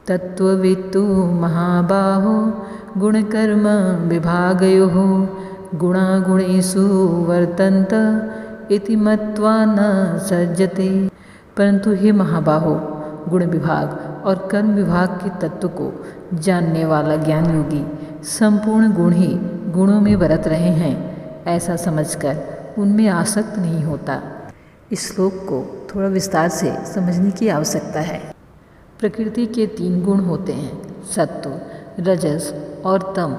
तत्त्ववित्तु महाबाहो गुणकर्म विभागयोः गुणागुणेषु वर्तन्त इति मत्वा न सज्जते। परंतु हे महाबाहो, गुण विभाग और कर्म विभाग के तत्व को जानने वाला ज्ञान योगी संपूर्ण गुण ही गुणों में बरत रहे हैं ऐसा समझकर उनमें आसक्त नहीं होता। इस श्लोक को थोड़ा विस्तार से समझने की आवश्यकता है। प्रकृति के 3 गुण होते हैं, सत्व, रजस और तम।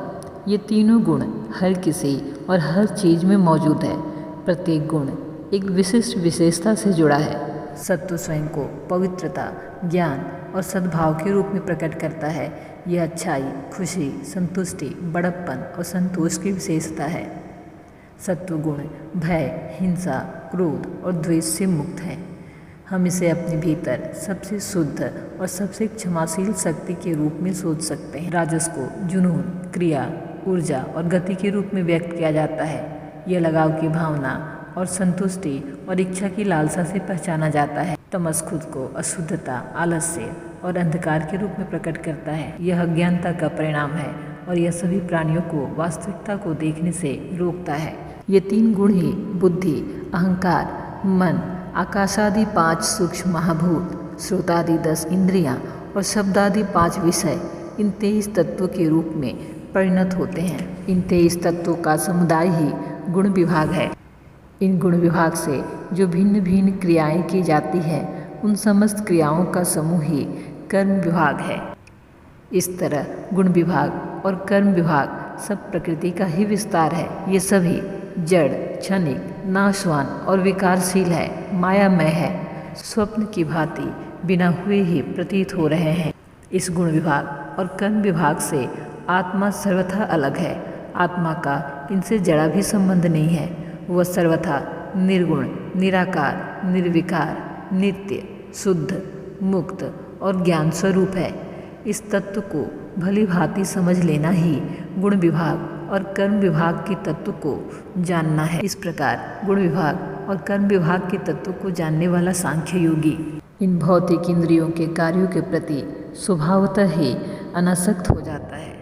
ये तीनों गुण हर किसी और हर चीज़ में मौजूद है। प्रत्येक गुण एक विशिष्ट विशेषता से जुड़ा है। सत्व स्वयं को पवित्रता, ज्ञान और सद्भाव के रूप में प्रकट करता है। यह अच्छाई, खुशी, संतुष्टि, बड़प्पन और संतोष की विशेषता है। सत्व गुण भय, हिंसा, क्रोध और द्वेष से मुक्त है। हम इसे अपने भीतर सबसे शुद्ध और सबसे क्षमाशील शक्ति के रूप में सोच सकते हैं। राजस को जुनून, क्रिया, ऊर्जा और गति के रूप में व्यक्त किया जाता है। यह लगाव की भावना और संतुष्टि और इच्छा की लालसा से पहचाना जाता है। तमस खुद को अशुद्धता, आलस्य और अंधकार के रूप में प्रकट करता है। यह अज्ञानता का परिणाम है और यह सभी प्राणियों को वास्तविकता को देखने से रोकता है। ये 3 गुण ही बुद्धि, अहंकार, मन, आकाशादि 5 सूक्ष्म महाभूत, श्रोतादि 10 इंद्रियां और शब्दादि 5 विषय इन 23 तत्वों के रूप में परिणत होते हैं। इन 23 तत्वों का समुदाय ही गुण विभाग है। इन गुण विभाग से जो भिन्न भिन्न क्रियाएं की जाती है, उन समस्त क्रियाओं का समूह ही कर्म विभाग है। इस तरह गुण विभाग और कर्म विभाग सब प्रकृति का ही विस्तार है। ये सभी जड़, क्षणिक, नाशवान और विकारशील है, मायामय है, स्वप्न की भांति बिना हुए ही प्रतीत हो रहे हैं। इस गुण विभाग और कर्म विभाग से आत्मा सर्वथा अलग है। आत्मा का इनसे जरा भी संबंध नहीं है। वह सर्वथा निर्गुण, निराकार, निर्विकार, नित्य, शुद्ध, मुक्त और ज्ञान स्वरूप है। इस तत्व को भली भांति समझ लेना ही गुण विभाग और कर्म विभाग के तत्व को जानना है। इस प्रकार गुण विभाग और कर्म विभाग के तत्व को जानने वाला सांख्य योगी इन भौतिक इंद्रियों के कार्यों के प्रति स्वभावतः ही अनासक्त हो जाता है।